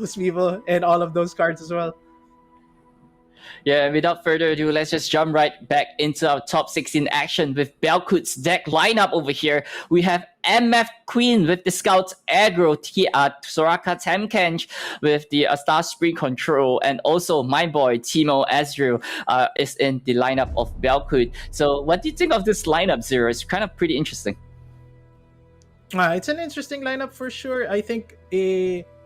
those people and all of those cards as well. Yeah, without further ado, let's just jump right back into our top 16 action with Belcoot's deck lineup over here. We have MF Queen with the Scout's aggro, Soraka Temkench with the Star Spring control, and also my boy Teemo Ezreal is in the lineup of Belcoot. So what do you think of this lineup, Zero? It's kind of pretty interesting. It's an interesting lineup for sure. I think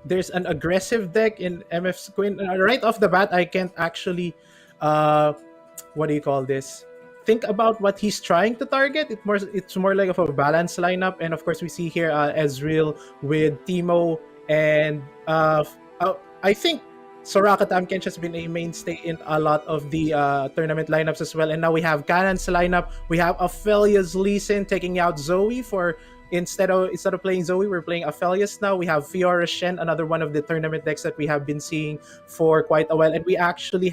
there's an aggressive deck in MF's Queen. Right off the bat, I can't actually, what do you call this? Think about what he's trying to target. It's more like of a balanced lineup, and of course we see here Ezreal with Teemo, and I think Soraka Tamkench has been a mainstay in a lot of the tournament lineups as well. And now we have Kannan's lineup. We have Aphelia's Lee Sin taking out Zoe for instead of playing Zoe, we're playing Aphelios now. We have Fiora Shen, another one of the tournament decks that we have been seeing for quite a while, and we actually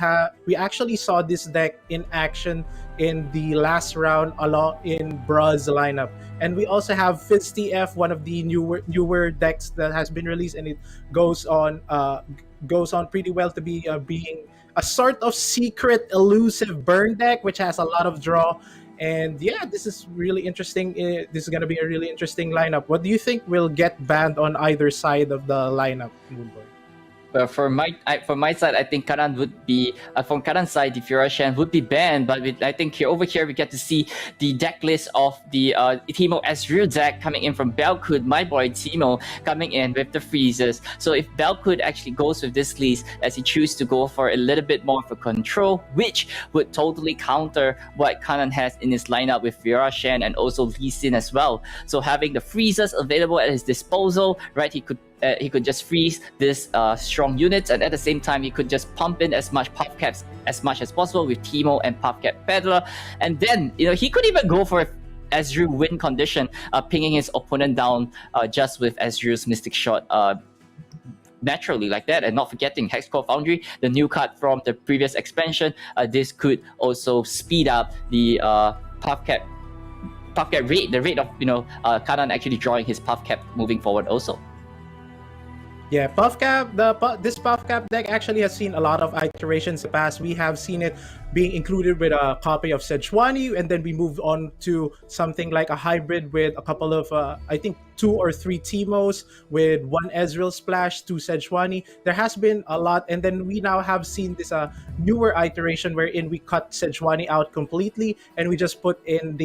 saw this deck in action in the last round along in Bra's lineup. And we also have Fizz TF, one of the newer decks that has been released, and it goes on pretty well to be being a sort of secret elusive burn deck, which has a lot of draw. And yeah, this is really interesting. This is going to be a really interesting lineup. What do you think will get banned on either side of the lineup, Moonboy? Well, from my side, I think Kannan would be from Kannan's side, the Fiora Shen would be banned. But I think over here we get to see the deck list of the Teemo Ezreal deck coming in from Belcoot, my boy Teemo, coming in with the freezes. So if Belcoot actually goes with this list, as he chooses to go for a little bit more for control, which would totally counter what Kannan has in his lineup with Fiora Shen and also Lee Sin as well. So having the freezes available at his disposal, right? He could just freeze this strong units, and at the same time he could just pump in as much puff caps as much as possible with Teemo and puff cap peddler, and then he could even go for Ezreal win condition, pinging his opponent down just with Ezreal's Mystic Shot naturally like that. And not forgetting Hexcore Foundry, the new card from the previous expansion. This could also speed up the puff cap rate, the rate of Kannan actually drawing his puff cap moving forward also. Yeah, Puff Cap. This Puff Cap deck actually has seen a lot of iterations in the past. We have seen it being included with a copy of Sejuani, and then we moved on to something like a hybrid with a couple of, I think, 2 or 3 Teemos with 1 Ezreal Splash, 2 Sejuani. There has been a lot, and then we now have seen this newer iteration wherein we cut Sejuani out completely, and we just put in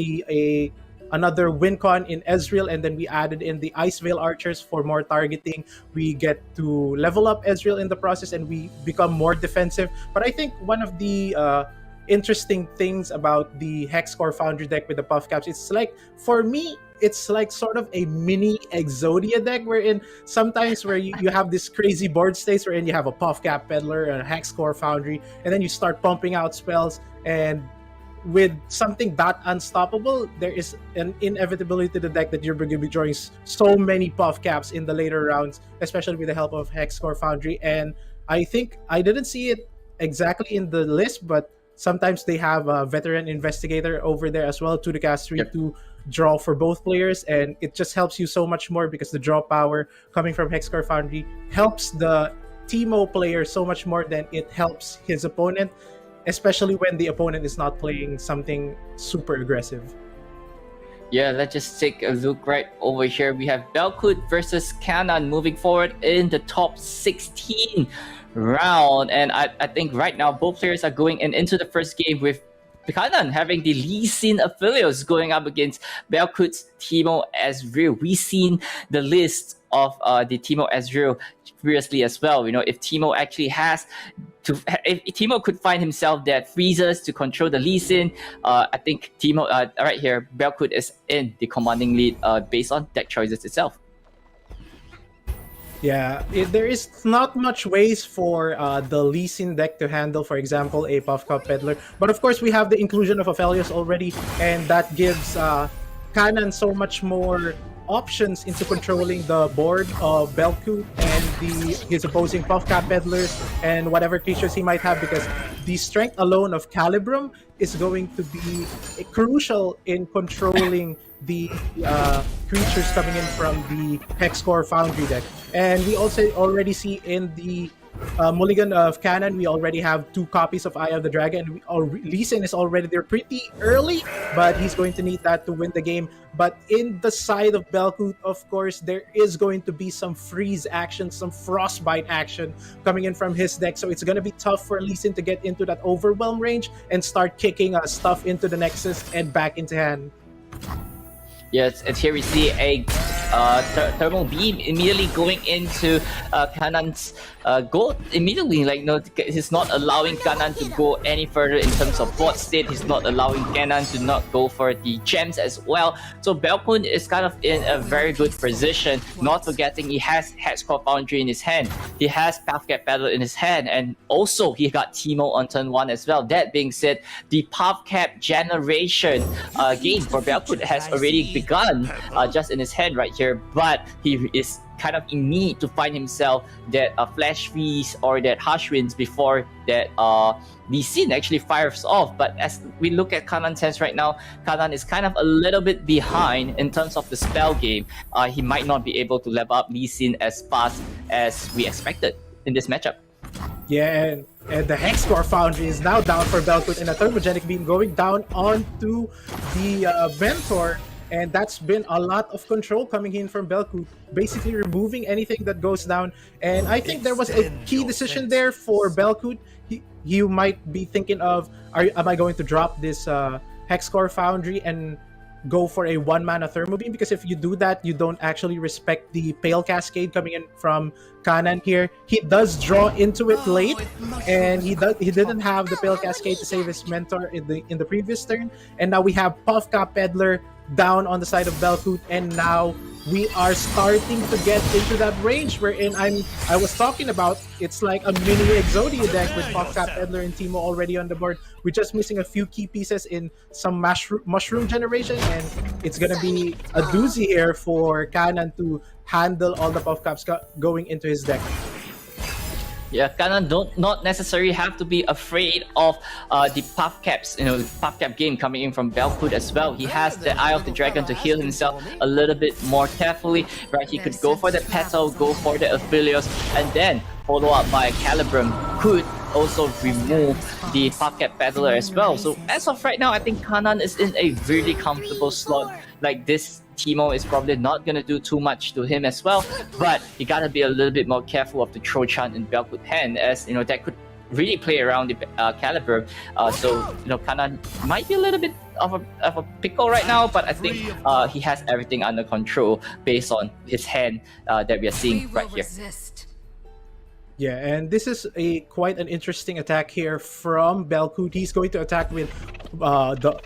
another Wincon in Ezreal, and then we added in the Ice Veil Archers for more targeting. We get to level up Ezreal in the process, and we become more defensive. But I think one of the interesting things about the Hexcore Foundry deck with the Puff Caps, for me, it's like sort of a mini Exodia deck, wherein sometimes where you have this crazy board states wherein you have a Puff Cap Peddler and a Hexcore Foundry, and then you start pumping out spells, and with something that unstoppable, there is an inevitability to the deck that you're going to be drawing so many Puff Caps in the later rounds, especially with the help of Hexcore Foundry. And I think I didn't see it exactly in the list, but sometimes they have a Veteran Investigator over there as well, to the cast 3 to draw for both players, and it just helps you so much more because the draw power coming from Hexcore Foundry helps the Teemo player so much more than it helps his opponent, especially when the opponent is not playing something super aggressive. Yeah, let's just take a look right over here. We have Belcoot versus Kannan moving forward in the top 16 round. And I think right now both players are going into the first game with Kannan having the Lee Sin Aphelios going up against Belcoot's Teemo Ezreal. We've seen the list of the Teemo Ezreal previously as well. If Teemo actually if Teemo could find himself that freezes to control the Lee Sin, I think Teemo right here, Belcoot is in the commanding lead based on deck choices itself. Yeah, there is not much ways for the Lee Sin deck to handle, for example, a Puff Cup Peddler. But of course, we have the inclusion of Aphelios already, and that gives Kannan so much more options into controlling the board of Belcoot and his opposing Puffcap Peddlers and whatever creatures he might have, because the strength alone of Calibrum is going to be crucial in controlling the creatures coming in from the Hexcore Foundry deck. And we also already see in the mulligan of Kannan, we already have 2 copies of Eye of the Dragon. Lee Sin is already there pretty early, but he's going to need that to win the game. But in the side of Belcoot, of course, there is going to be some freeze action, some frostbite action coming in from his deck. So it's going to be tough for Lee Sin to get into that overwhelm range and start kicking stuff into the Nexus and back into hand. Yes, and here we see a thermal beam immediately going into Kannan's goal immediately. Like, he's not allowing Kannan to go any further in terms of board state. He's not allowing Kannan to not go for the gems as well. So Belcoot is kind of in a very good position. Not forgetting he has Hexcore Foundry in his hand. He has Puffcap Peddler in his hand, and also he got Teemo on turn 1 as well. That being said, the Puffcap generation game for Belcoot has already begun just in his hand right here, but he is kind of in need to find himself that flash freeze or that harsh winds before that Lee Sin actually fires off. But as we look at Kannan's hands right now, Kannan is kind of a little bit behind in terms of the spell game. He might not be able to level up Lee Sin as fast as we expected in this matchup. Yeah, and the Hexcore Foundry is now down for Belcoot, and a Thermogenic Beam going down onto the Mentor. And that's been a lot of control coming in from Belcoot, basically removing anything that goes down. And I think there was a key decision there for Belcoot. You might be thinking of, am I going to drop this Hexcore Foundry and go for a 1-mana Thermo Beam? Because if you do that, you don't actually respect the Pale Cascade coming in from Kannan here. He does draw into it late, and he didn't have the Pale Cascade to save his Mentor in the previous turn. And now we have Puffcap Peddler down on the side of Belcoot, and now we are starting to get into that range wherein I was talking about. It's like a mini Exodia deck with Puffcap Peddler and Teemo already on the board. We're just missing a few key pieces in some mushroom generation, and it's gonna be a doozy here for Kannan to handle all the Puffcaps going into his deck. Yeah, Kannan not necessarily have to be afraid of the Puffcaps, Puffcap game coming in from Belcoot as well. He has the Eye of the Dragon to heal himself a little bit more carefully, right? He could go for the Petal, go for the Aphelios, and then follow up by Calibrum could also remove the Puffcap Peddler as well. So as of right now, I think Kannan is in a really comfortable slot. Like, this Teemo is probably not going to do too much to him as well, but you got to be a little bit more careful of the Trochan in Belcoot hand, as that could really play around the Caliber. So Kannan might be a little bit of a pickle right now, but I think he has everything under control based on his hand that we are seeing right here. Yeah, and this is quite an interesting attack here from Belcoot. He's going to attack with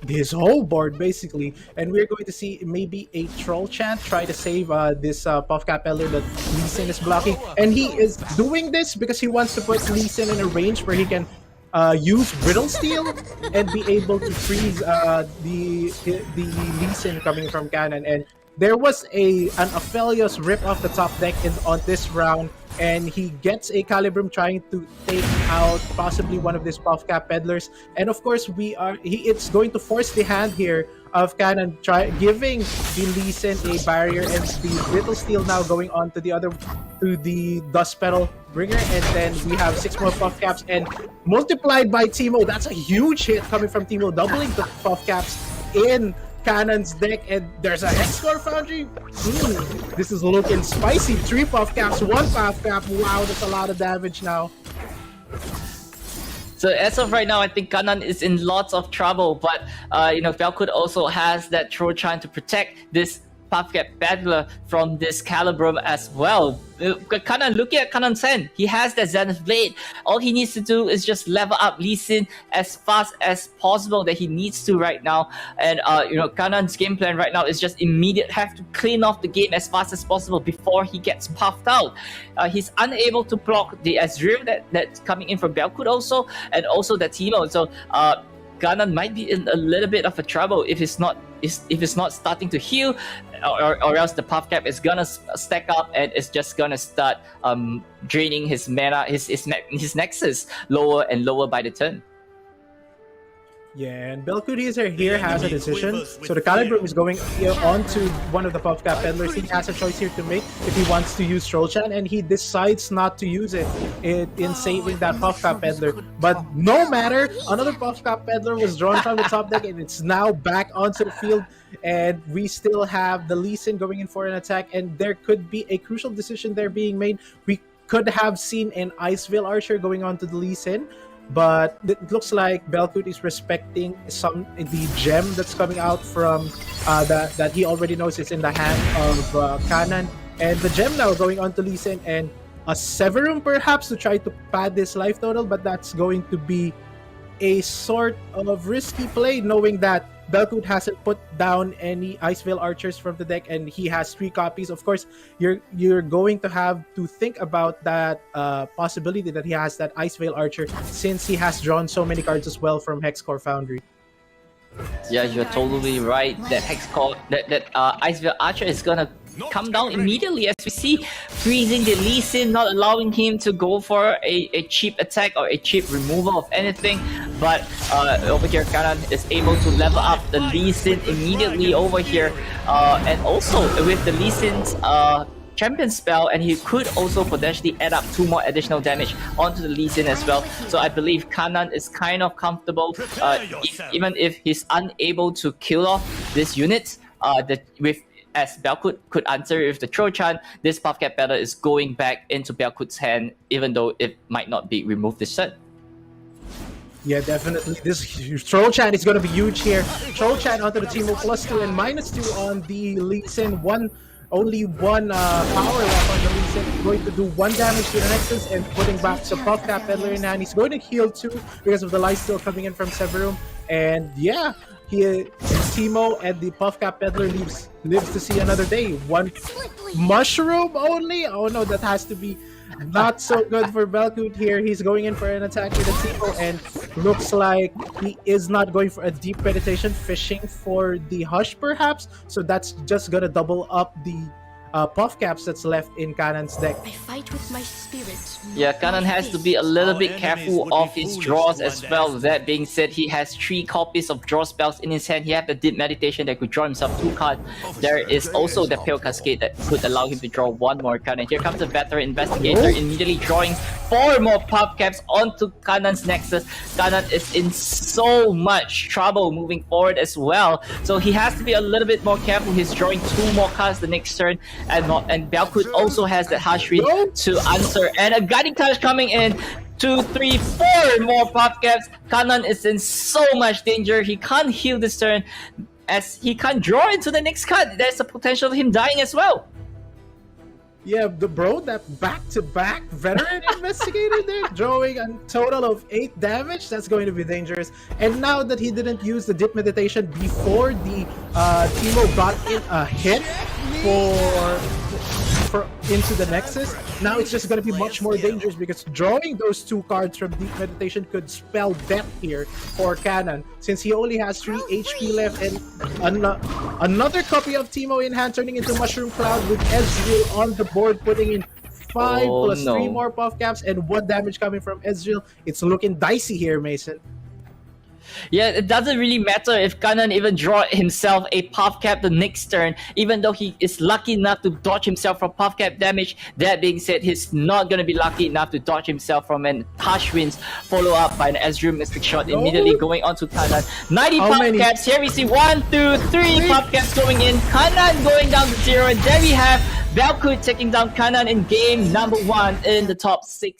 his whole board, basically. And we're going to see maybe a Troll Chant try to save this Puffcap Peddler that Lee Sin is blocking. And he is doing this because he wants to put Lee Sin in a range where he can use Brittle Steel and be able to freeze the Lee Sin coming from Kannan. And there was an Aphelios rip off the top deck on this round, and he gets a Calibrum trying to take out possibly one of these Puffcap Peddlers. And of course, it's going to force the hand here of Kannan, giving the Lee Sin a barrier, and the Brittle Steel now going on to the Dust Petal Bringer. And then we have 6 more Puffcaps, and multiplied by Teemo. That's a huge hit coming from Teemo, doubling the Puffcaps in Kannan's deck. And there's a Hexcore Foundry. This is looking spicy. 3 Puffcaps, 1 Puffcap. Wow, that's a lot of damage now. So as of right now, I think Kannan is in lots of trouble, but Belcoot also has that Trochan to protect this Puffcap Peddler from this Calibrum as well. Kannan, looking at Kannan's hand, he has that Zenith Blade. All he needs to do is just level up Lee Sin as fast as possible that he needs to right now. And Kannan's game plan right now is just have to clean off the game as fast as possible before he gets puffed out. He's unable to block the Ezreal that's coming in from Belcoot also, and also the Teemo. So Kannan might be in a little bit of a trouble if he's not if it's not starting to heal, or else the puff cap is gonna stack up and it's just gonna start draining his mana, his nexus lower and lower by the turn. Yeah, and Belcoot here has a decision. So the Calibre is going on to one of the Puff Cap Peddlers. He has a choice here to make if he wants to use Trollchan, and he decides not to use it in saving that Puff Cap Peddler. But no matter, another Puff Cap Peddler was drawn from the top deck, and it's now back onto the field. And we still have the Lee Sin going in for an attack, and there could be a crucial decision there being made. We could have seen an Ice Veil Archer going on to the Lee Sin, but it looks like Belcoot is respecting the gem that's coming out from that he already knows is in the hand of Kannan, and the gem now going on to Lee Sin and a Severum perhaps to try to pad this life total, but that's going to be a sort of risky play, knowing that Belcoot hasn't put down any Ice Veil Archers from the deck, and he has 3 copies. Of course, you're going to have to think about that possibility that he has that Ice Veil Archer, since he has drawn so many cards as well from Hexcore Foundry. Yeah, you're totally right. That Hexcore, that Ice Veil Archer is gonna come down immediately, as we see, freezing the Lee Sin, not allowing him to go for a cheap attack or a cheap removal of anything. But over here, Kannan is able to level up the Lee Sin immediately over here, and also with the Lee Sin's champion spell, and he could also potentially add up 2 more additional damage onto the Lee Sin as well. So I believe Kannan is kind of comfortable, even if he's unable to kill off this unit. As Belcoot could answer with the Trollchan, this Puff Cap Peddler is going back into Belcoot's hand, even though it might not be removed this turn. Yeah, definitely. This Trollchan is going to be huge here. Trollchan onto the Teemo, +2 and -2 on the Lee Sin. Only one power left on the Lee Sin. Going to do 1 damage to the Nexus and putting back the Puff Cap Peddler in hand. He's going to heal too because of the life steal coming in from Severum. And yeah, Teemo and the Puff Cap Peddler lives to see another day. 1 mushroom only? Oh no, that has to be not so good for Belcoot here. He's going in for an attack with a Teemo, and looks like he is not going for a deep meditation, fishing for the Hush perhaps. So that's just gonna double up the Puff Caps that's left in Kannan's deck. I fight with my spirit. Yeah, Kannan has to be a little bit careful of his draws as well. That being said, he has 3 copies of draw spells in his hand. He has the Deep Meditation that could draw himself 2 cards. There is also the Pale Cascade that could allow him to draw 1 more card. And here comes the Veteran Investigator, immediately drawing 4 more Puff Caps onto Kannan's Nexus. Kannan is in so much trouble moving forward as well. So he has to be a little bit more careful. He's drawing 2 more cards the next turn. And Belcoot also has that Hush Read to answer. And a Guiding Touch coming in. 2, 3, 4 more Puff Caps. Kannan is in so much danger. He can't heal this turn, as he can't draw into the next card. There's a potential of him dying as well. Yeah, that back-to-back Veteran Investigator there, drawing a total of 8 damage. That's going to be dangerous. And now that he didn't use the Deep Meditation before the Teemo got in a hit into the Nexus, now it's just going to be much more dangerous, because drawing those 2 cards from Deep Meditation could spell death here for Kannan, since he only has 3 HP left, and another copy of Teemo in hand, turning into Mushroom Cloud with Ezreal on the board, putting in 5 plus 3 more Puff Caps and 1 damage coming from Ezreal. It's looking dicey here, Mason. Yeah, it doesn't really matter if Kannan even draw himself a Puff Cap the next turn, even though he is lucky enough to dodge himself from Puff Cap damage. That being said, he's not going to be lucky enough to dodge himself from an Hush Winds, follow up by an Ezreal Mystic Shot, immediately going on to Kannan. 90 Puff Caps. Here we see 1, 2, 3 Puff Caps going in. Kannan going down to 0, and there we have Belcoot taking down Kannan in game number 1 in the top 6.